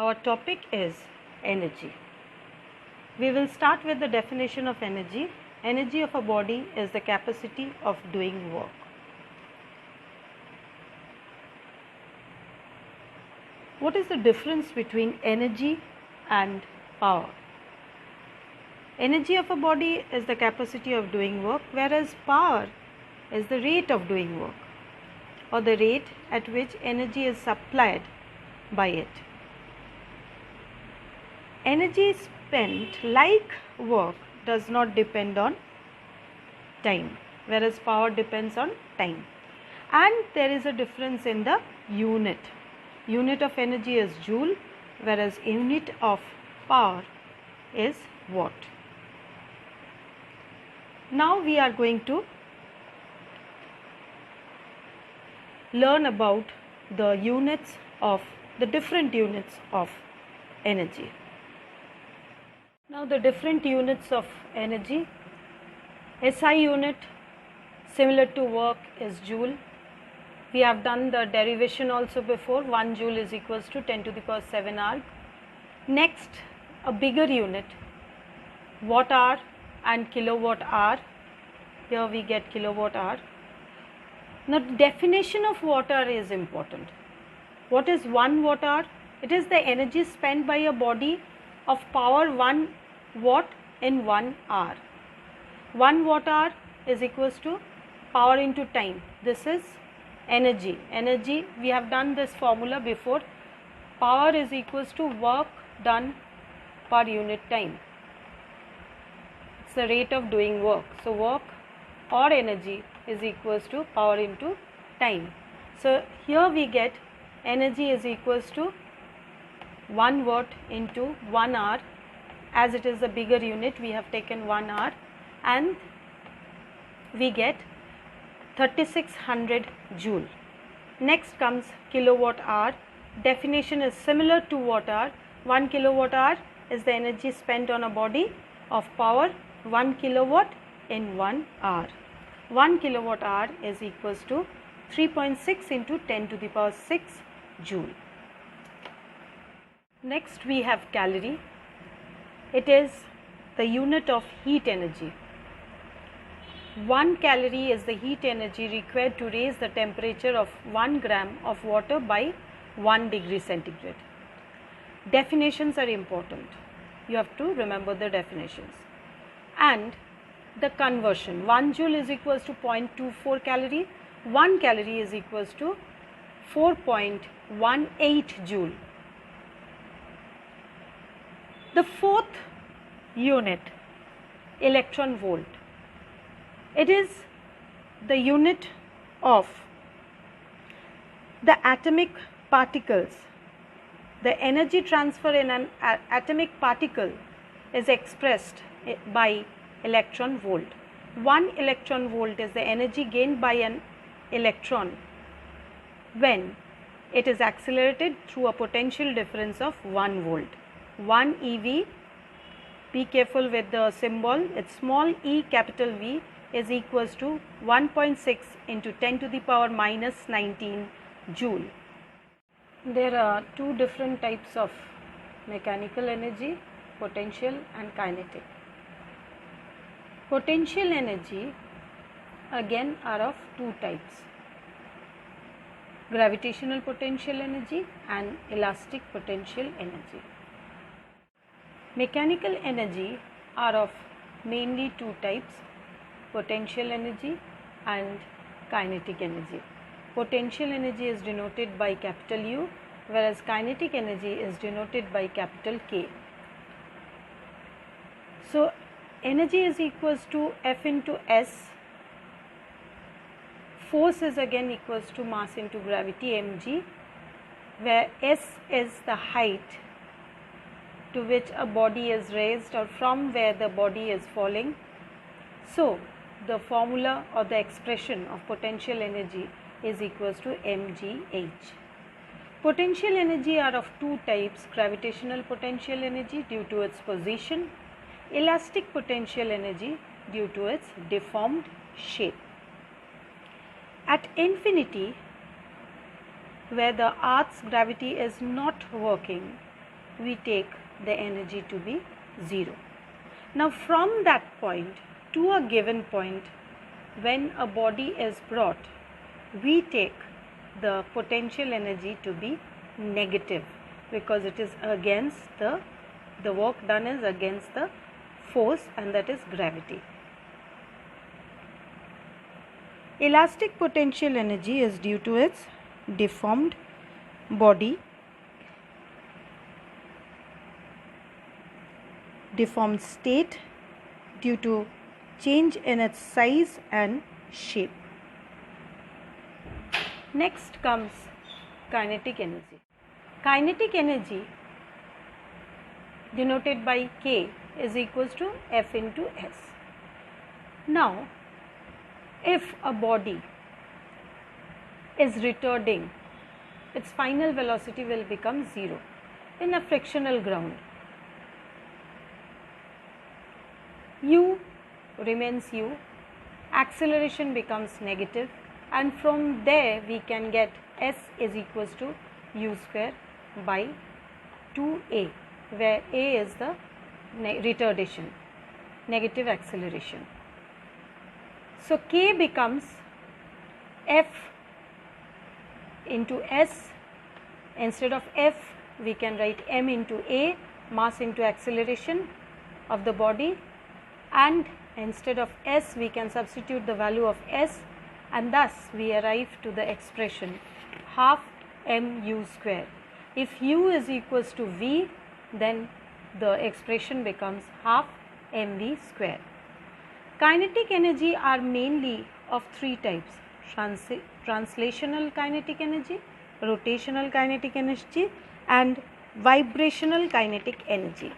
Our topic is energy. We will start with the definition of energy. Energy of a body is the capacity of doing work. What is the difference between energy and power? Energy of a body is the capacity of doing work, whereas power is the rate of doing work, or the rate at which energy is supplied by it. Energy spent like work does not depend on time, whereas power depends on time. And there is a difference in the unit. Unit of energy is joule, whereas unit of power is watt. Now we are going to learn about the different units of energy. Now the different units of energy. SI unit, similar to work, is joule. We have done the derivation also before. 1 joule is equals to 10 to the power 7 arc. Next, a bigger unit, watt hour and kilowatt hour. Here we get kilowatt hour. Now the definition of watt hour is important. What is 1 watt hour? It is the energy spent by a body of power 1 watt in 1 hour. 1 watt hour is equals to power into time. This is energy. Energy, we have done this formula before. Power is equals to work done per unit time. It's the rate of doing work. So work or energy is equals to power into time. So here we get energy is equals to 1 watt into 1 hour. As it is the bigger unit, we have taken 1 hour and we get 3600 joule. Next comes kilowatt hour. Definition is similar to watt hour. 1 kilowatt hour is the energy spent on a body of power 1 kilowatt in 1 hour. 1 kilowatt hour is equals to 3.6 into 10 to the power 6 joule. Next we have calorie. It is the unit of heat energy. 1 calorie is the heat energy required to raise the temperature of 1 gram of water by 1 degree centigrade. Definitions are important. You have to remember the definitions. And the conversion. 1 joule is equals to 0.24 calorie. 1 calorie is equals to 4.18 joule. The fourth unit, electron volt. It is the unit of the atomic particles. The energy transfer in an atomic particle is expressed by electron volt. 1 electron volt is the energy gained by an electron when it is accelerated through a potential difference of 1 volt. 1 eV, be careful with the symbol, it's small e capital V is equals to 1.6 into 10 to the power minus 19 joule. There are two different types of mechanical energy, potential and kinetic. Potential energy again are of two types, gravitational potential energy and elastic potential energy. Mechanical energy are of mainly two types, potential energy and kinetic energy. Potential energy is denoted by capital U, whereas kinetic energy is denoted by capital K. So energy is equals to F into S. Force is again equals to mass into gravity, mg, where S is the height to which a body is raised or from where the body is falling. So the formula or the expression of potential energy is equals to mgh. Potential energy are of two types, gravitational potential energy due to its position, elastic potential energy due to its deformed shape. At infinity, where the Earth's gravity is not working, we take the energy to be 0. Now from that point to a given point, when a body is brought, we take the potential energy to be negative, because it is against the work done is against the force, and that is gravity. Elastic potential energy is due to its deformed body, deformed state due to change in its size and shape. Next comes kinetic energy. Kinetic energy, denoted by K, is equals to F into S. Now, if a body is retarding, its final velocity will become 0 in a frictional ground. U remains U, acceleration becomes negative, and from there we can get S is equals to U square by 2A, where A is the retardation, negative acceleration. So K becomes F into S. Instead of F, we can write M into A, mass into acceleration of the body, and instead of S we can substitute the value of S, and thus we arrive to the expression half mu square. If U is equals to V, then the expression becomes half mv square. Kinetic energy are mainly of three types: translational kinetic energy, rotational kinetic energy, and vibrational kinetic energy.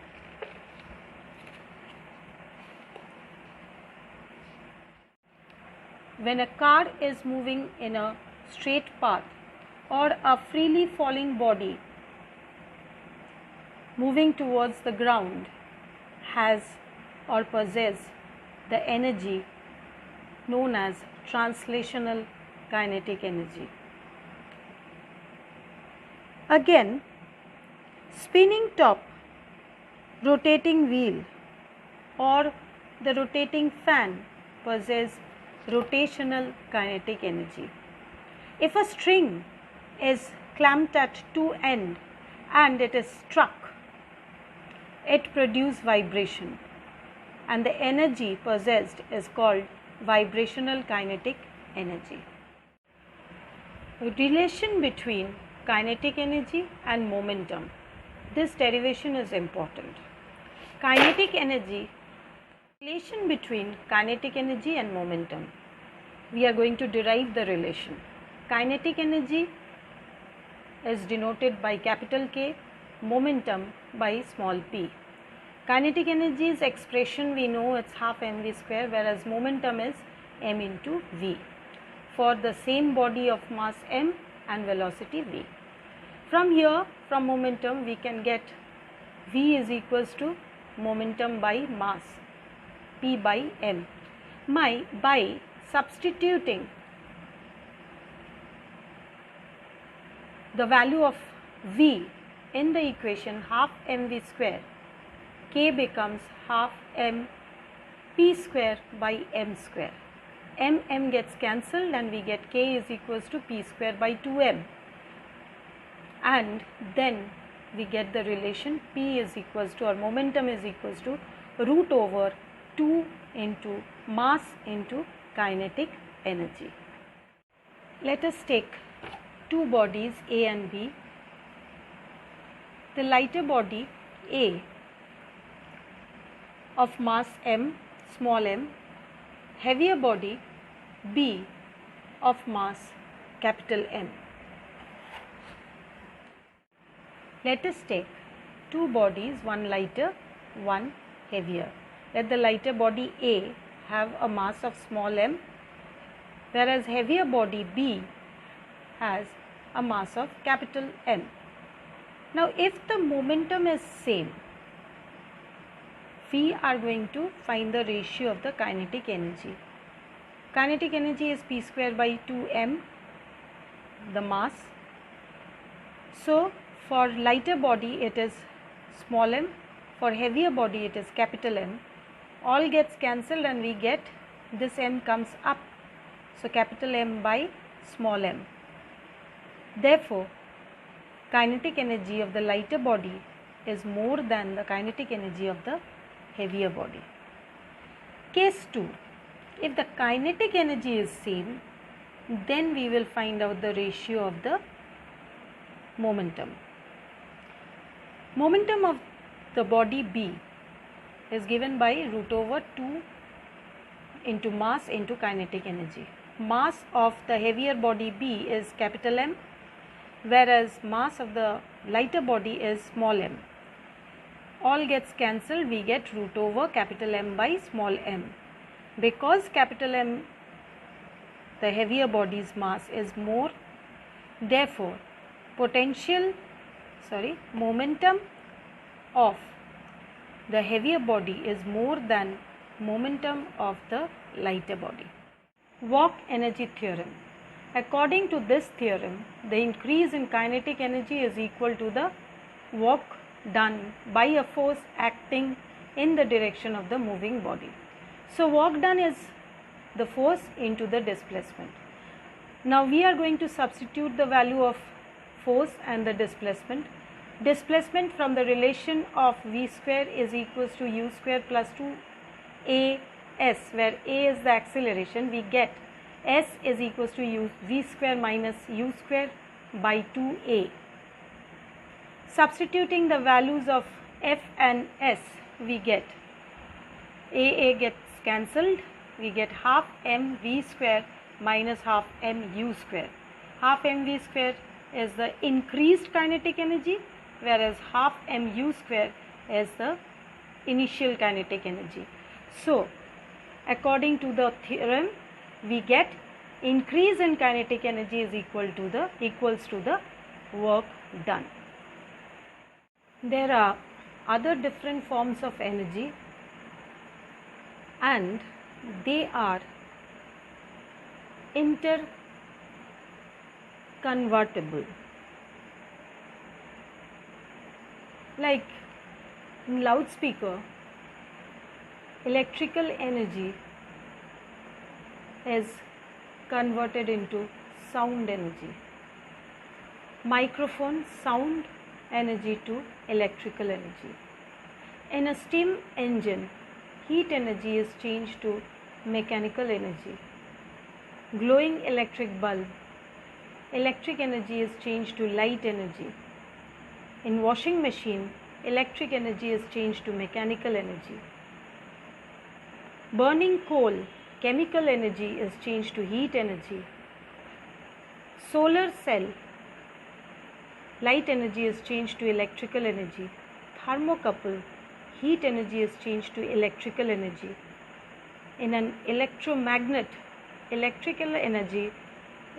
When a car is moving in a straight path, or a freely falling body moving towards the ground has or possess the energy known as translational kinetic energy. Again, spinning top, rotating wheel, or the rotating fan possess rotational kinetic energy. If a string is clamped at two ends and it is struck, it produces vibration, and the energy possessed is called vibrational kinetic energy. Relation between kinetic energy and momentum. This derivation is important. Kinetic energy, relation between kinetic energy and momentum. We are going to derive the relation. Kinetic energy is denoted by capital K, momentum by small p. Kinetic energy's expression, we know it's half mv square, whereas momentum is m into v for the same body of mass m and velocity v. From here, from momentum, we can get v is equals to momentum by mass, p by m. By substituting the value of v in the equation half mv square, k becomes half m p square by m square. M gets cancelled and we get k is equals to p square by 2m, and then we get the relation p is equals to, or momentum is equals to, root over 2 into mass into kinetic energy. Let us take two bodies A and B. The lighter body A of mass m, small m, heavier body B of mass capital M. Let us take two bodies, one lighter, one heavier. Let the lighter body A have a mass of small m, whereas heavier body B has a mass of capital M. Now, if the momentum is same, we are going to find the ratio of the kinetic energy. Kinetic energy is p square by 2m, the mass. So, for lighter body it is small m. For heavier body it is capital M. All gets cancelled and we get this m comes up. So capital M by small m. Therefore, kinetic energy of the lighter body is more than the kinetic energy of the heavier body. Case 2. If the kinetic energy is same, then we will find out the ratio of the momentum. Momentum of the body B is given by root over 2 into mass into kinetic energy. Mass of the heavier body B is capital M, whereas mass of the lighter body is small m. All gets cancelled, we get root over capital M by small m. Because capital M, the heavier body's mass, is more, therefore momentum of the heavier body is more than momentum of the lighter body. Work energy theorem. According to this theorem, the increase in kinetic energy is equal to the work done by a force acting in the direction of the moving body. So work done is the force into the displacement. Now we are going to substitute the value of force and the displacement. Displacement from the relation of v square is equals to u square plus 2as, where a is the acceleration, we get s is equals to v square minus u square by 2a. Substituting the values of f and s, we get a gets cancelled, we get half mv square minus half mu square. Half mv square is the increased kinetic energy, whereas half mu square is the initial kinetic energy. So according to the theorem, we get increase in kinetic energy is equals to the work done. There are other different forms of energy and they are interconvertible. Like in loudspeaker, electrical energy is converted into sound energy. Microphone, sound energy to electrical energy. In a steam engine, heat energy is changed to mechanical energy. Glowing electric bulb, electric energy is changed to light energy. In washing machine, electric energy is changed to mechanical energy. Burning coal, chemical energy is changed to heat energy. Solar cell, light energy is changed to electrical energy. Thermocouple, heat energy is changed to electrical energy. In an electromagnet, electrical energy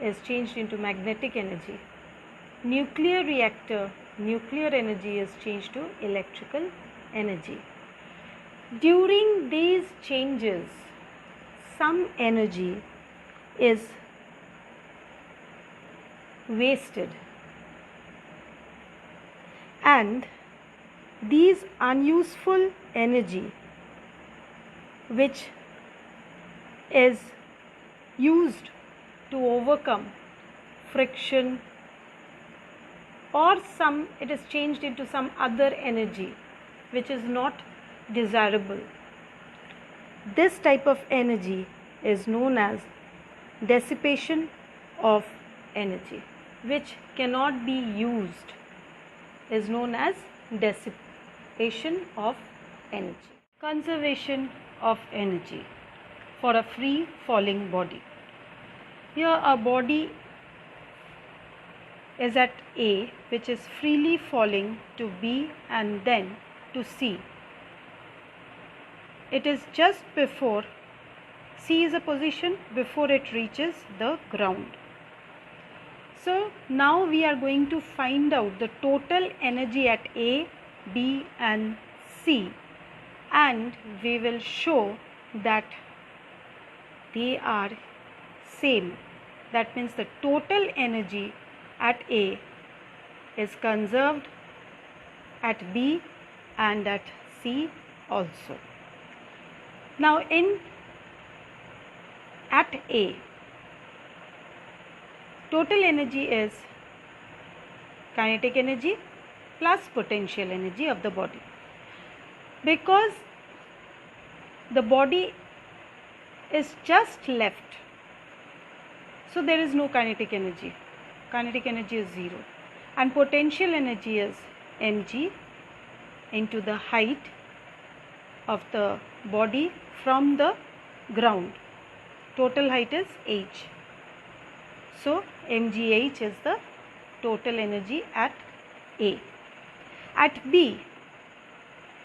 is changed into magnetic energy. Nuclear reactor, nuclear energy is changed to electrical energy. During these changes, some energy is wasted, and these unuseful energy which is used to overcome friction or it is changed into some other energy which is not desirable. This type of energy is known as dissipation of energy, which cannot be used is known as dissipation of energy. Conservation of energy for a free falling body. Here a body is at A, which is freely falling to B and then to C. It is just before, C is a position before it reaches the ground. So now we are going to find out the total energy at A, B and C, and we will show that they are same. That means the total energy at A is conserved at B and at C also. Now at A, total energy is kinetic energy plus potential energy of the body. Because the body is just left, so there is no kinetic energy. Kinetic energy is 0, and potential energy is mg into the height of the body from the ground. Total height is h. So mgh is the total energy at A. At B,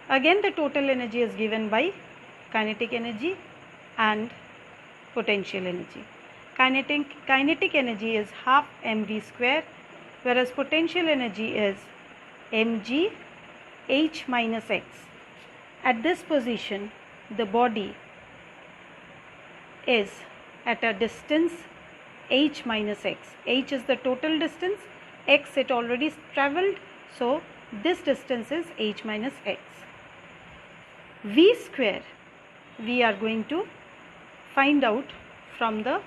again the total energy is given by kinetic energy and potential energy. Kinetic energy is half mv square, whereas potential energy is mg h minus x. At this position, the body is at a distance h minus x. H is the total distance, x it already travelled, so this distance is h minus x. V square we are going to find out from the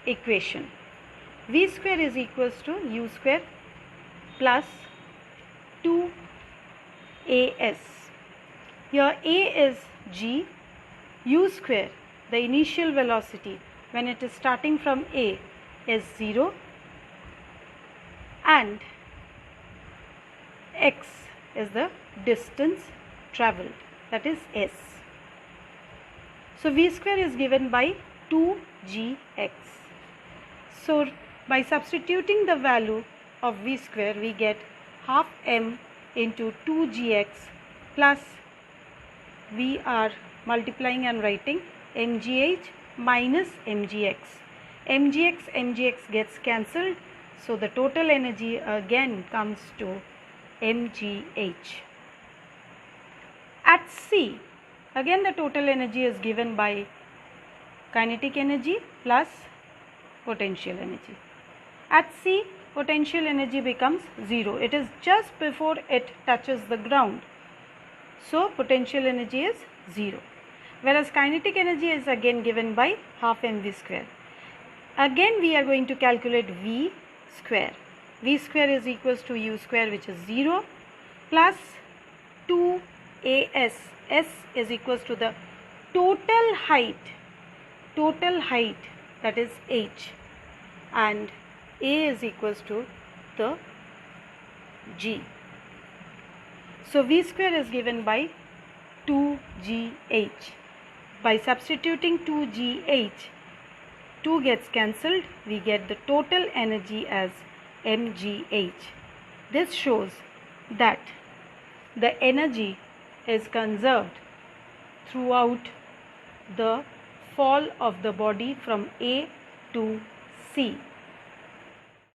equation. V square is equals to u square plus 2as. Here a is g, u square, the initial velocity when it is starting from A is 0, and x is the distance travelled, that is s. So v square is given by 2gx. So by substituting the value of v square, we get half m into 2gx plus we are multiplying and writing mgh minus mgx. mgx gets cancelled, so the total energy again comes to mgh. At C, again the total energy is given by kinetic energy plus potential energy. At C, potential energy becomes 0. It is just before it touches the ground, so potential energy is 0. Whereas kinetic energy is again given by half mv square. Again we are going to calculate v square. V square is equals to u square, which is 0, plus 2as. S is equals to the total height that is h, and A is equals to the g. So v square is given by 2gh. By substituting 2gh, 2 gets cancelled, we get the total energy as mgh. This shows that the energy is conserved throughout the fall of the body from A to C.